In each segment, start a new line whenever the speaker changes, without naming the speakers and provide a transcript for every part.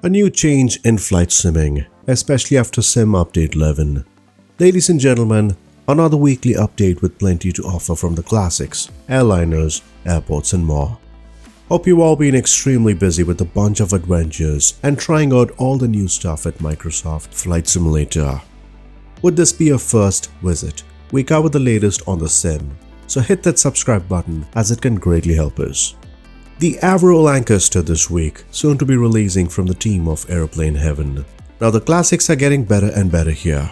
A new change in flight simming, especially after Sim Update 11. Ladies and gentlemen, another weekly update with plenty to offer from the classics, airliners, airports and more. Hope you've all been extremely busy with a bunch of adventures and trying out all the new stuff at Microsoft Flight Simulator. Would this be your first visit? We cover the latest on the sim, so hit that subscribe button as it can greatly help us. The Avro Lancaster this week, soon to be releasing from the team of Aeroplane Heaven. Now the classics are getting better and better here.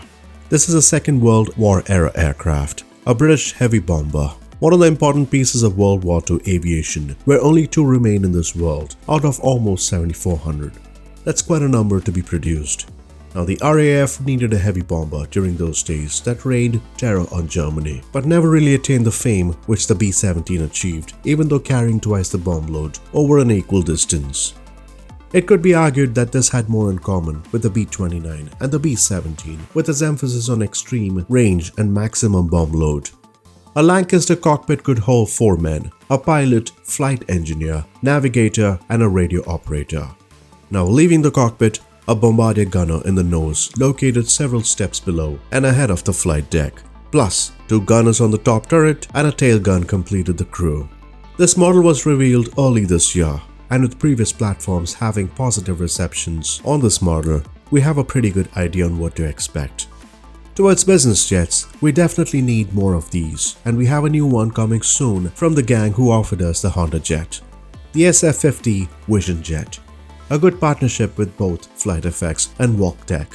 This is a Second World War era aircraft, a British heavy bomber, one of the important pieces of World War II aviation, where only 2 remain in this world out of almost 7,400. That's quite a number to be produced. Now the RAF needed a heavy bomber during those days that reigned terror on Germany, but never really attained the fame which the B-17 achieved, even though carrying twice the bomb load over an equal distance. It could be argued that this had more in common with the B-29 and the B-17, with its emphasis on extreme range and maximum bomb load. A Lancaster cockpit could hold 4 men, a pilot, flight engineer, navigator and a radio operator. Now leaving the cockpit, a bombardier gunner in the nose located several steps below and ahead of the flight deck, plus 2 gunners on the top turret and a tail gun completed the crew. This model was revealed early this year, and with previous platforms having positive receptions on this model, we have a pretty good idea on what to expect. Towards business jets, we definitely need more of these, and we have a new one coming soon from the gang who offered us the Honda Jet, the SF-50 Vision Jet. A good partnership with both Flight Effects and Walk Tech.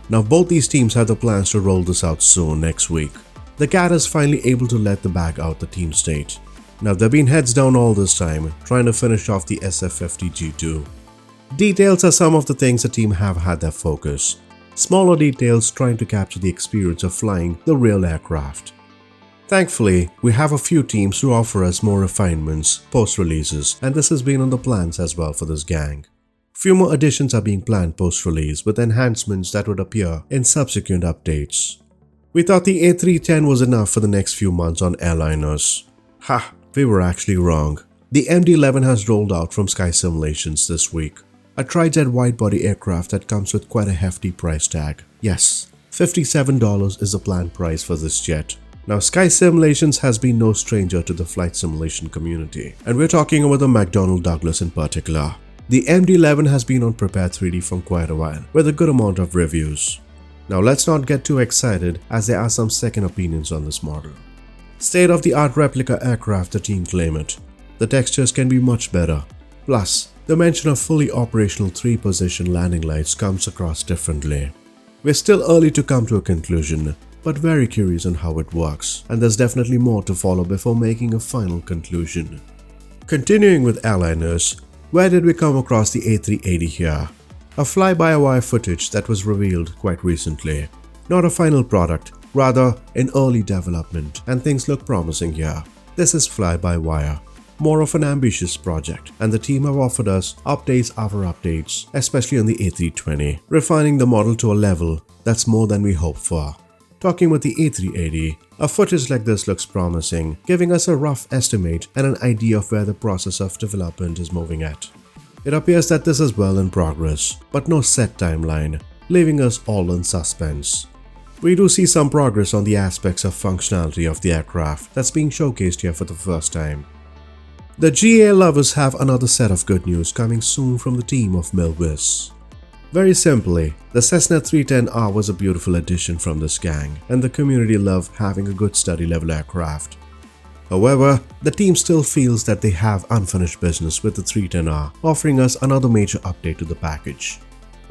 Now both these teams have the plans to roll this out soon next week. The cat is finally able to let the bag out the team state. Now they've been heads down all this time, trying to finish off the SF-50 G2. Details are some of the things the team have had their focus. Smaller details trying to capture the experience of flying the real aircraft. Thankfully, we have a few teams who offer us more refinements post-releases, and this has been on the plans as well for this gang. Few more additions are being planned post-release with enhancements that would appear in subsequent updates. We thought the A310 was enough for the next few months on airliners. Ha, we were actually wrong. The MD-11 has rolled out from Sky Simulations this week. A tri-jet wide-body aircraft that comes with quite a hefty price tag. Yes, $57 is the planned price for this jet. Now Sky Simulations has been no stranger to the flight simulation community, and we're talking about the McDonnell Douglas in particular. The MD-11 has been on Prepare 3D for quite a while, with a good amount of reviews. Now let's not get too excited as there are some second opinions on this model. State-of-the-art replica aircraft, the team claim it. The textures can be much better. Plus, the mention of fully operational 3-position landing lights comes across differently. We're still early to come to a conclusion, but very curious on how it works, and there's definitely more to follow before making a final conclusion. Continuing with airliners, where did we come across the A380 here? A fly-by-wire footage that was revealed quite recently. Not a final product, rather in early development, and things look promising here. This is fly-by-wire, more of an ambitious project, and the team have offered us updates after updates, especially on the A320, refining the model to a level that's more than we hoped for. Talking with the A380, a footage like this looks promising, giving us a rough estimate and an idea of where the process of development is moving at. It appears that this is well in progress, but no set timeline, leaving us all in suspense. We do see some progress on the aspects of functionality of the aircraft that's being showcased here for the first time. The GA lovers have another set of good news coming soon from the team of Msfs. Very simply, the Cessna 310R was a beautiful addition from this gang, and the community loved having a good study level aircraft. However, the team still feels that they have unfinished business with the 310R, offering us another major update to the package.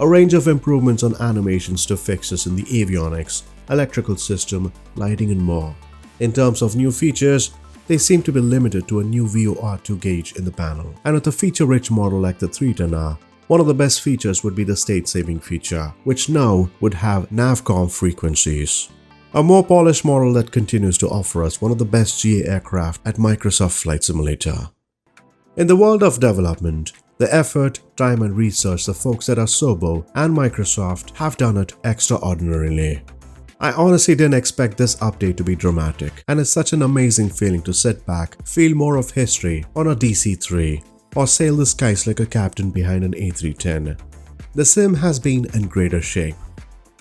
A range of improvements on animations to fixes in the avionics, electrical system, lighting and more. In terms of new features, they seem to be limited to a new VOR2 gauge in the panel, and with a feature-rich model like the 310R, one of the best features would be the state-saving feature, which now would have NavCom frequencies. A more polished model that continues to offer us one of the best GA aircraft at Microsoft Flight Simulator. In the world of development, the effort, time and research the folks at Asobo and Microsoft have done it extraordinarily. I honestly didn't expect this update to be dramatic, and it's such an amazing feeling to sit back, feel more of history on a DC-3, or sail the skies like a captain behind an A310. the sim has been in greater shape.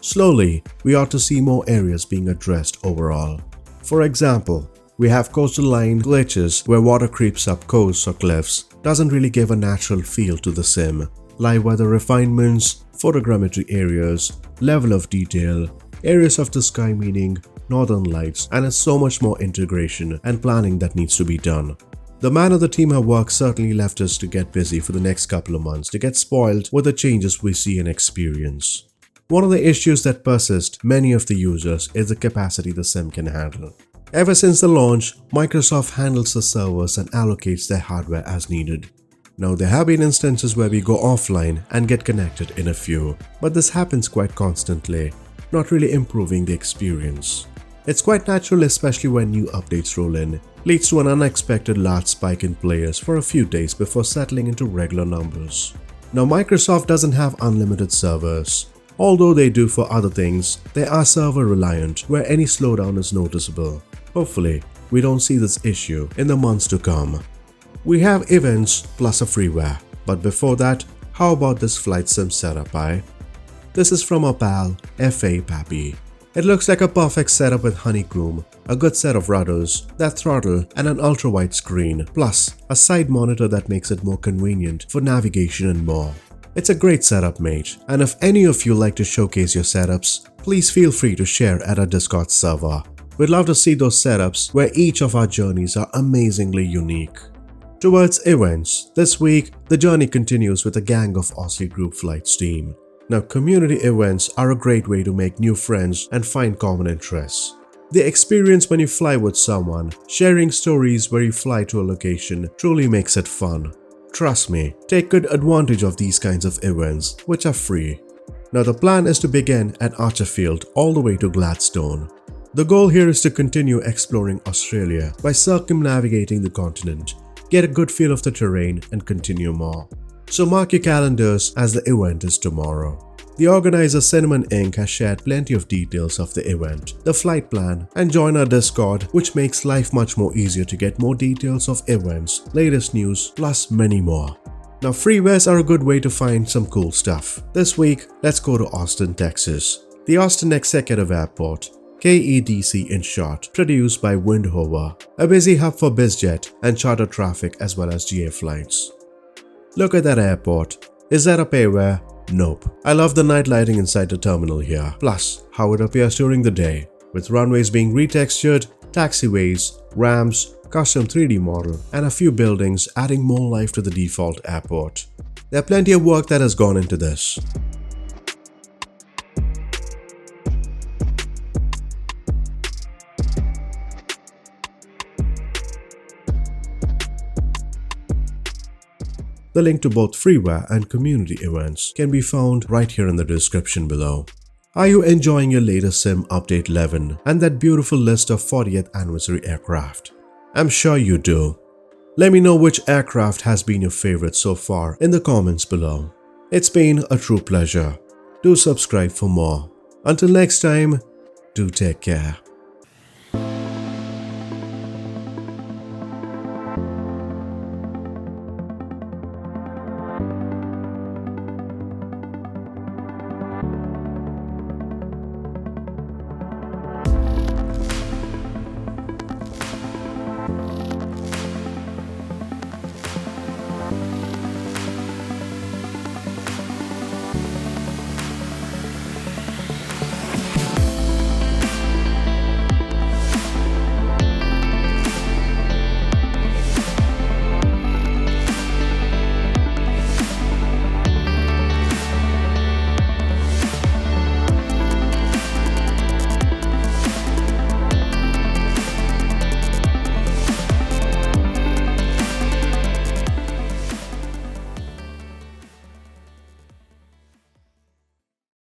Slowly, we ought to see more areas being addressed overall. For example, we have coastal line glitches where water creeps up coasts or cliffs, doesn't really give a natural feel to the sim. Live weather refinements, photogrammetry areas, level of detail, areas of the sky meaning northern lights, and it's so much more integration and planning that needs to be done. The manner the team have worked certainly left us to get busy for the next couple of months to get spoiled with the changes we see and experience. One of the issues that persist many of the users is the capacity the sim can handle. Ever since the launch, Microsoft handles the servers and allocates their hardware as needed. Now there have been instances where we go offline and get connected in a few, but this happens quite constantly, not really improving the experience. It's quite natural, especially when new updates roll in, leads to an unexpected large spike in players for a few days before settling into regular numbers. Now Microsoft doesn't have unlimited servers. Although they do for other things, they are server reliant where any slowdown is noticeable. Hopefully, we don't see this issue in the months to come. We have events plus a freeware, but before that, how about this flight sim setup, This is from our pal, F.A. Pappy. It looks like a perfect setup with honeycomb, a good set of rudders, that throttle and an ultra-wide screen, plus a side monitor that makes it more convenient for navigation and more. It's a great setup, mate, and if any of you like to showcase your setups, please feel free to share at our Discord server. We'd love to see those setups where each of our journeys are amazingly unique. Towards events, this week the journey continues with a gang of Aussie group flights team. Now, community events are a great way to make new friends and find common interests. The experience when you fly with someone, sharing stories where you fly to a location truly makes it fun. Trust me, take good advantage of these kinds of events, which are free. Now, the plan is to begin at Archerfield all the way to Gladstone. The goal here is to continue exploring Australia by circumnavigating the continent, get a good feel of the terrain and continue more. So mark your calendars as the event is tomorrow. The organizer Cinnamon Inc. has shared plenty of details of the event, the flight plan, and join our Discord, which makes life much more easier to get more details of events, latest news, plus many more. Now, freewares are a good way to find some cool stuff. This week, let's go to Austin, Texas. The Austin Executive Airport, KEDC in short, produced by Windhover, a busy hub for bizjet and charter traffic as well as GA flights. Look at that airport. Is that a payware? Nope. I love the night lighting inside the terminal here, plus how it appears during the day, with runways being retextured, taxiways, ramps, custom 3D model, and a few buildings adding more life to the default airport. There are plenty of work that has gone into this. The link to both freeware and community events can be found right here in the description below. Are you enjoying your latest sim update 11 and that beautiful list of 40th anniversary aircraft? I'm sure you do. Let me know which aircraft has been your favorite so far in the comments below. It's been a true pleasure. Do subscribe for more. Until next time, do take care.